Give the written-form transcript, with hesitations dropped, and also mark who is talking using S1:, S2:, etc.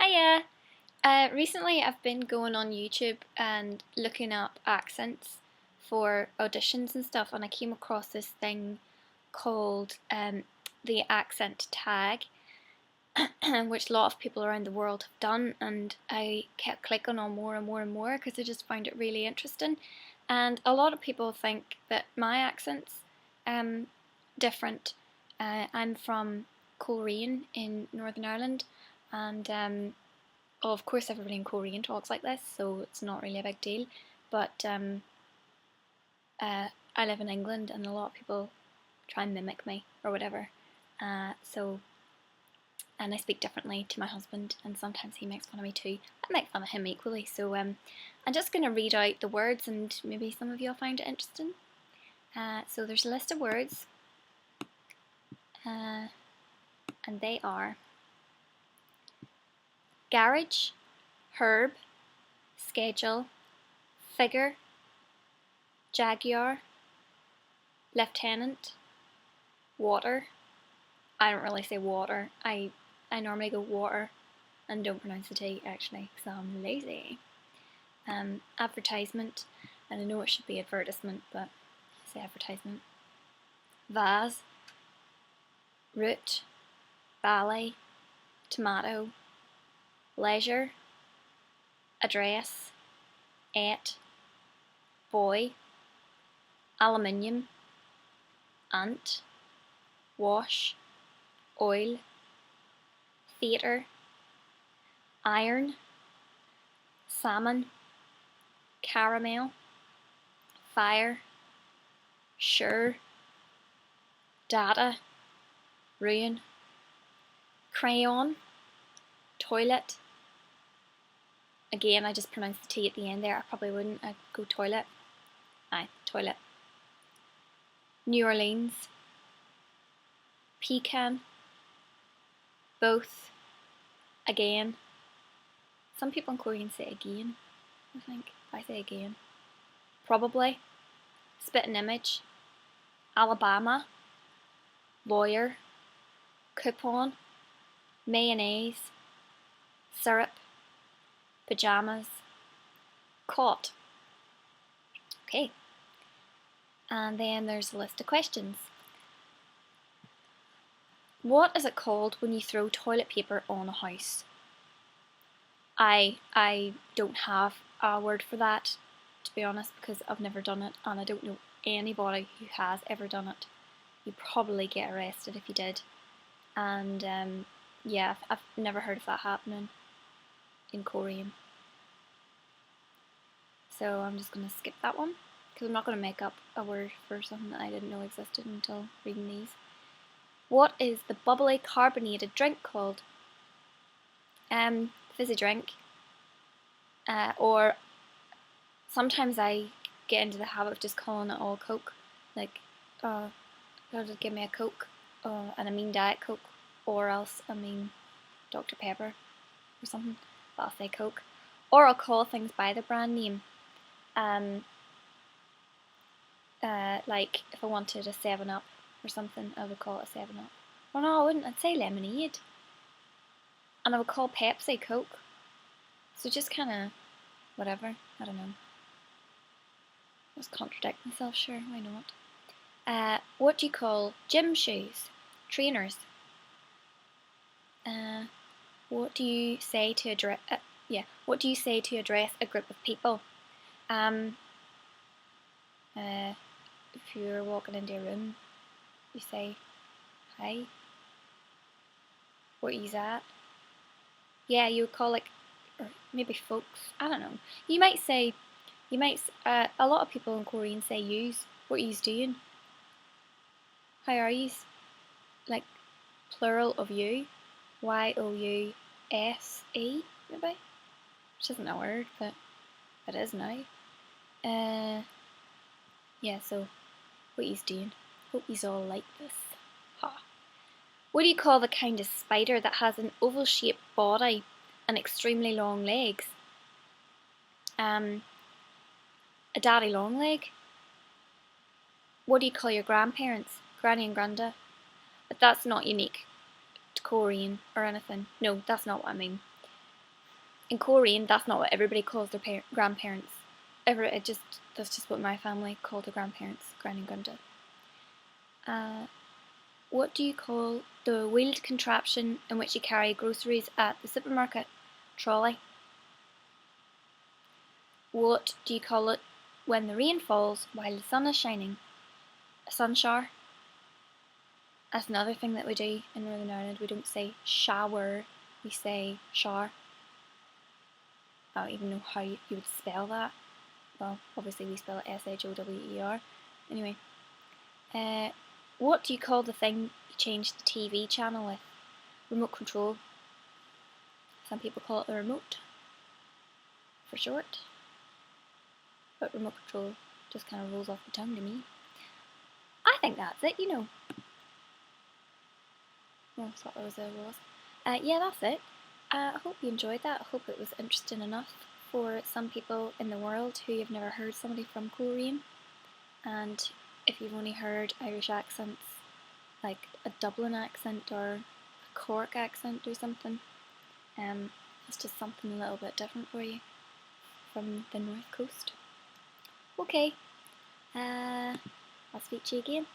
S1: Hiya! Recently I've been going on YouTube and looking up accents for auditions and stuff, and I came across this thing called the accent tag, which a lot of people around the world have done, and I kept clicking on more and more and more because I just found it really interesting. And a lot of people think that my accent's different. I'm from Coleraine in Northern Ireland, and well, of course everybody in Coleraine talks like this, so it's not really a big deal. But I live in England, and a lot of people try and mimic me or whatever. And I speak differently to my husband, and sometimes he makes fun of me too. I make fun of him equally. So I'm just going to read out the words, and maybe some of you will find it interesting. So there's a list of words, and they are garage, herb, schedule, figure, jaguar, lieutenant, water. I don't really say water. I normally go water and don't pronounce the T actually because I'm lazy. Advertisement, and I know it should be advertisement, but I say advertisement. Vase, root, ballet, tomato, leisure, address, et, buoy, aluminium, ant, wash, oil, theatre, iron, salmon, caramel, fire, sure, data, ruin, crayon, toilet. Again, I just pronounced the T at the end there. I probably wouldn't. I'd go toilet. Aye, toilet. New Orleans, pecan, both, again. Some people in Korean say again, I think. I say again. Probably. Spitting image. Alabama. Lawyer. Coupon. Mayonnaise. Syrup. Pajamas. Caught. Okay. And then there's a list of questions. What is it called when you throw toilet paper on a house? I don't have a word for that, to be honest, because I've never done it, and I don't know anybody who has ever done it. You'd probably get arrested if you did. And yeah, I've never heard of that happening in Korean. So I'm just going to skip that one, because I'm not going to make up a word for something that I didn't know existed until reading these. What is the bubbly carbonated drink called? Fizzy drink. Or sometimes I get into the habit of just calling it all Coke. Like, just give me a Coke, and I mean Diet Coke, or else I mean Dr. Pepper or something, but I'll say Coke. Or I'll call things by the brand name. Like if I wanted a 7-Up or something, I would call it a 7-Up. Well, no, I wouldn't. I'd say lemonade. And I would call Pepsi Coke. So just kind of whatever. I don't know. Just contradict myself, sure, why not? What do you call gym shoes? Trainers. What do you say to address? What do you say to address a group of people? If you're walking into a room, you say, "Hi." What is that? Yeah, you would call or maybe folks. I don't know. You might say, a lot of people in Korean say "yous." What yous doing? How are yous? Like plural of you. Youse, maybe? Which isn't a word, but it is now. Yeah, so what yous doing? Hope yous all like this. Ha. What do you call the kind of spider that has an oval-shaped body and extremely long legs? A daddy long leg. What do you call your grandparents? Granny and Granda. But that's not unique to Korean or anything. No, that's not what I mean. in Coleraine, that's not what everybody calls their grandparents. That's just what my family called their grandparents, Gran and Gunda. What do you call the wheeled contraption in which you carry groceries at the supermarket? Trolley. What do you call it when the rain falls while the sun is shining? A sun shower. That's another thing that we do in Northern Ireland. We don't say shower, we say shower. I don't even know how you would spell that. Well, obviously we spell it S-H-O-W-E-R. Anyway, what do you call the thing you change the TV channel with? Remote control. Some people call it the remote, for short. But remote control just kind of rolls off the tongue to me. I think that's it, you know. Well, that's what I was. Yeah, that's it. I hope you enjoyed that. I hope it was interesting enough for some people in the world who have never heard somebody from Coleraine. And if you've only heard Irish accents, like a Dublin accent or a Cork accent or something, it's just something a little bit different for you from the North Coast. Okay, I'll speak to you again.